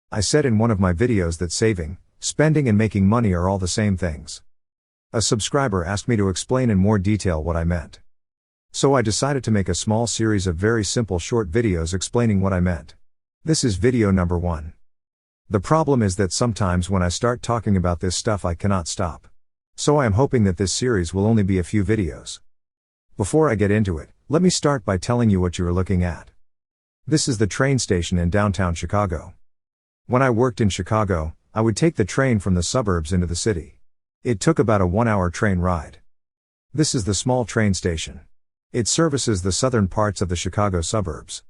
I said in one of my videos that saving, spending and making money are all the same things. A subscriber asked me to explain in more detail what I meant. So I decided to make a small series of very simple short videos explaining what I meant. This is video number 1. The problem is that sometimes when I start talking about this stuff I cannot stop. So I am hoping that this series will only be a few videos. Before I get into it, let me start by telling you what you are looking at. This is the train station in downtown Chicago. When I worked in Chicago, I would take the train from the suburbs into the city. It took about a 1-hour train ride. This is the small train station. It services the southern parts of the Chicago suburbs.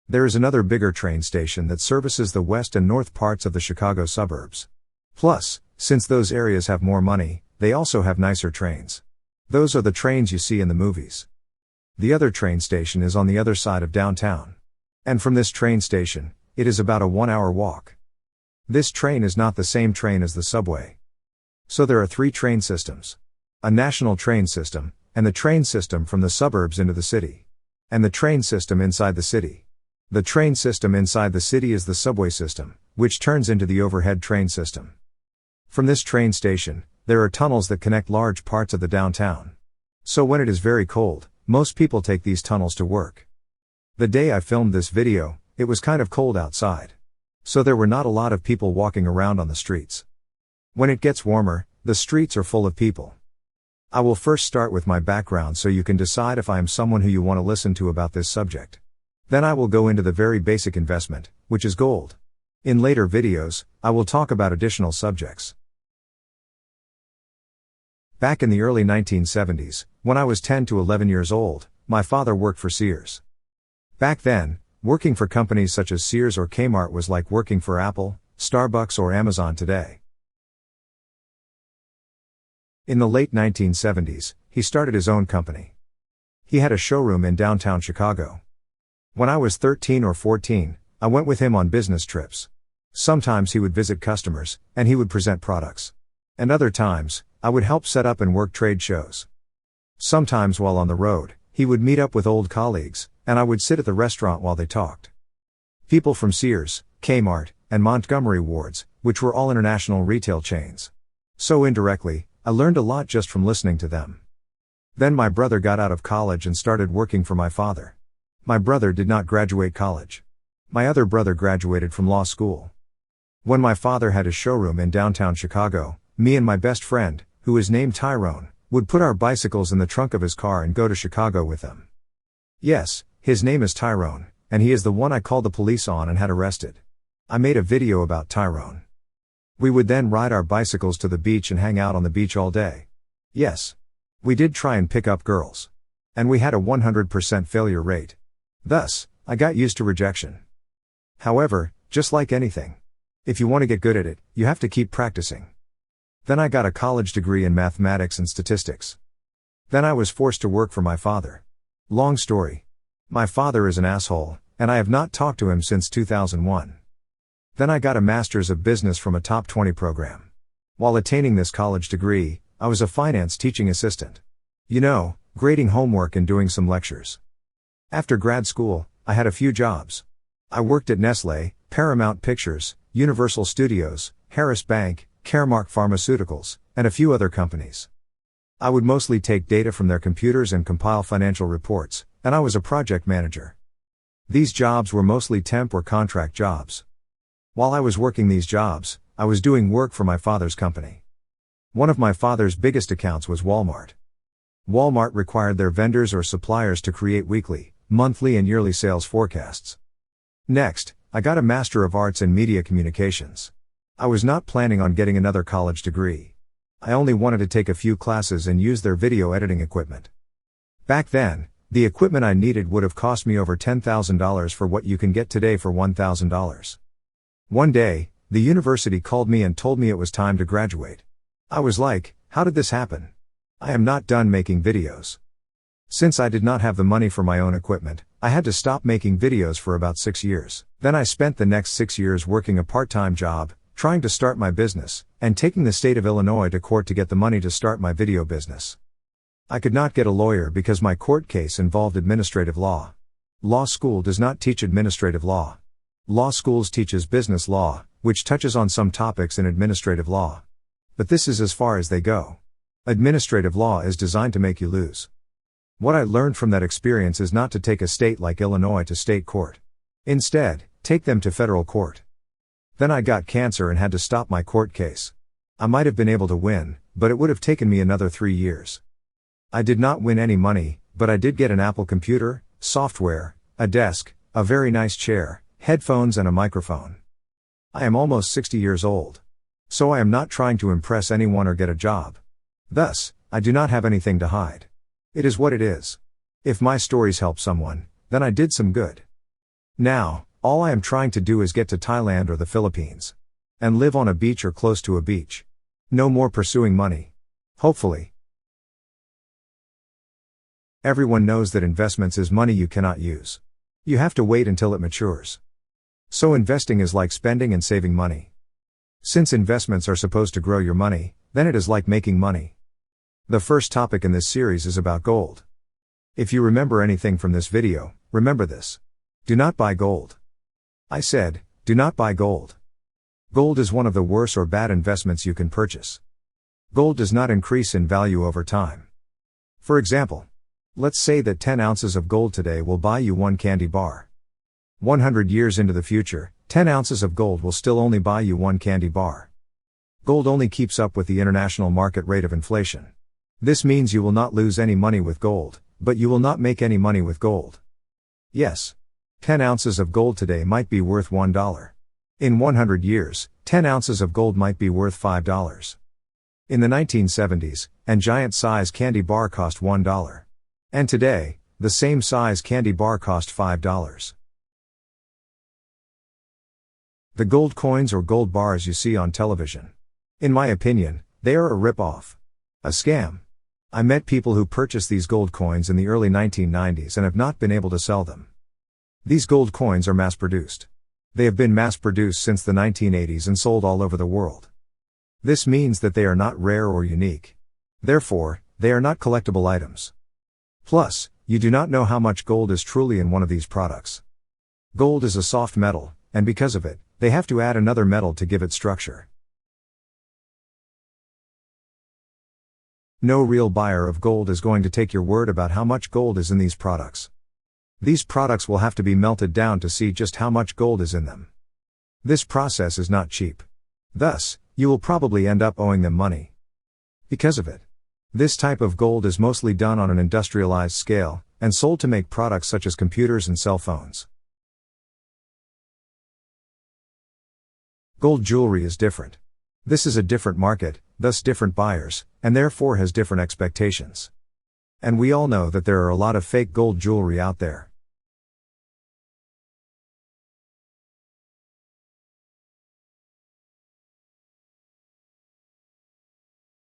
There is another bigger train station that services the west and north parts of the Chicago suburbs. Plus, since those areas have more money, they also have nicer trains. Those are the trains you see in the movies. The other train station is on the other side of downtown. And from this train station, it is about a 1-hour walk. This train is not the same train as the subway. So there are 3 train systems. A national train system, and the train system from the suburbs into the city. And the train system inside the city. The train system inside the city is the subway system, which turns into the overhead train system. From this train station, there are tunnels that connect large parts of the downtown. So when it is very cold, most people take these tunnels to work. The day I filmed this video, it was kind of cold outside. So there were not a lot of people walking around on the streets. When it gets warmer, the streets are full of people. I will first start with my background so you can decide if I am someone who you want to listen to about this subject. Then I will go into the very basic investment, which is gold. In later videos, I will talk about additional subjects. Back in the early 1970s, when I was 10 to 11 years old, my father worked for Sears. Back then, working for companies such as Sears or Kmart was like working for Apple, Starbucks or Amazon today. In the late 1970s, he started his own company. He had a showroom in downtown Chicago. When I was 13 or 14, I went with him on business trips. Sometimes he would visit customers, and he would present products. And other times, I would help set up and work trade shows. Sometimes while on the road, he would meet up with old colleagues, and I would sit at the restaurant while they talked. People from Sears, Kmart, and Montgomery Wards, which were all international retail chains. So indirectly, I learned a lot just from listening to them. Then my brother got out of college and started working for my father. My brother did not graduate college. My other brother graduated from law school. When my father had his showroom in downtown Chicago, me and my best friend, who is named Tyrone, would put our bicycles in the trunk of his car and go to Chicago with them. Yes, his name is Tyrone, and he is the one I called the police on and had arrested. I made a video about Tyrone. We would then ride our bicycles to the beach and hang out on the beach all day. Yes. We did try and pick up girls. And we had a 100% failure rate. Thus, I got used to rejection. However, just like anything, if you want to get good at it, you have to keep practicing. Then I got a college degree in mathematics and statistics. Then I was forced to work for my father. Long story. My father is an asshole, and I have not talked to him since 2001. Then I got a master's of business from a top 20 program. While attaining this college degree, I was a finance teaching assistant. You know, grading homework and doing some lectures. After grad school, I had a few jobs. I worked at Nestlé, Paramount Pictures, Universal Studios, Harris Bank, Caremark Pharmaceuticals, and a few other companies. I would mostly take data from their computers and compile financial reports, and I was a project manager. These jobs were mostly temp or contract jobs. While I was working these jobs, I was doing work for my father's company. One of my father's biggest accounts was Walmart. Walmart required their vendors or suppliers to create weekly, monthly and yearly sales forecasts. Next, I got a Master of Arts in Media Communications. I was not planning on getting another college degree. I only wanted to take a few classes and use their video editing equipment. Back then, the equipment I needed would have cost me over $10,000 for what you can get today for $1,000. One day, the university called me and told me it was time to graduate. I was like, how did this happen? I am not done making videos. Since I did not have the money for my own equipment, I had to stop making videos for about 6 years. Then I spent the next 6 years working a part-time job, trying to start my business, and taking the state of Illinois to court to get the money to start my video business. I could not get a lawyer because my court case involved administrative law. Law school does not teach administrative law. Law schools teaches business law, which touches on some topics in administrative law. But this is as far as they go. Administrative law is designed to make you lose. What I learned from that experience is not to take a state like Illinois to state court. Instead, take them to federal court. Then I got cancer and had to stop my court case. I might have been able to win, but it would have taken me another 3 years. I did not win any money, but I did get an Apple computer, software, a desk, a very nice chair, headphones and a microphone. I am almost 60 years old. So I am not trying to impress anyone or get a job. Thus, I do not have anything to hide. It is what it is. If my stories help someone, then I did some good. Now, all I am trying to do is get to Thailand or the Philippines. And live on a beach or close to a beach. No more pursuing money. Hopefully. Everyone knows that investments is money you cannot use. You have to wait until it matures. So investing is like spending and saving money. Since investments are supposed to grow your money, then it is like making money. The first topic in this series is about gold. If you remember anything from this video, remember this. Do not buy gold. I said, do not buy gold. Gold is one of the worst or bad investments you can purchase. Gold does not increase in value over time. For example, let's say that 10 ounces of gold today will buy you one candy bar. 100 years into the future, 10 ounces of gold will still only buy you one candy bar. Gold only keeps up with the international market rate of inflation. This means you will not lose any money with gold, but you will not make any money with gold. Yes. 10 ounces of gold today might be worth $1. In 100 years, 10 ounces of gold might be worth $5. In the 1970s, a giant-size candy bar cost $1. And today, the same size candy bar cost $5. The gold coins or gold bars you see on television. In my opinion, they are a rip-off. A scam. I met people who purchased these gold coins in the early 1990s and have not been able to sell them. These gold coins are mass-produced. They have been mass-produced since the 1980s and sold all over the world. This means that they are not rare or unique. Therefore, they are not collectible items. Plus, you do not know how much gold is truly in one of these products. Gold is a soft metal, and because of it, they have to add another metal to give it structure. No real buyer of gold is going to take your word about how much gold is in these products. These products will have to be melted down to see just how much gold is in them. This process is not cheap. Thus, you will probably end up owing them money. Because of it. This type of gold is mostly done on an industrialized scale, and sold to make products such as computers and cell phones. Gold jewelry is different. This is a different market, thus different buyers, and therefore has different expectations. And we all know that there are a lot of fake gold jewelry out there.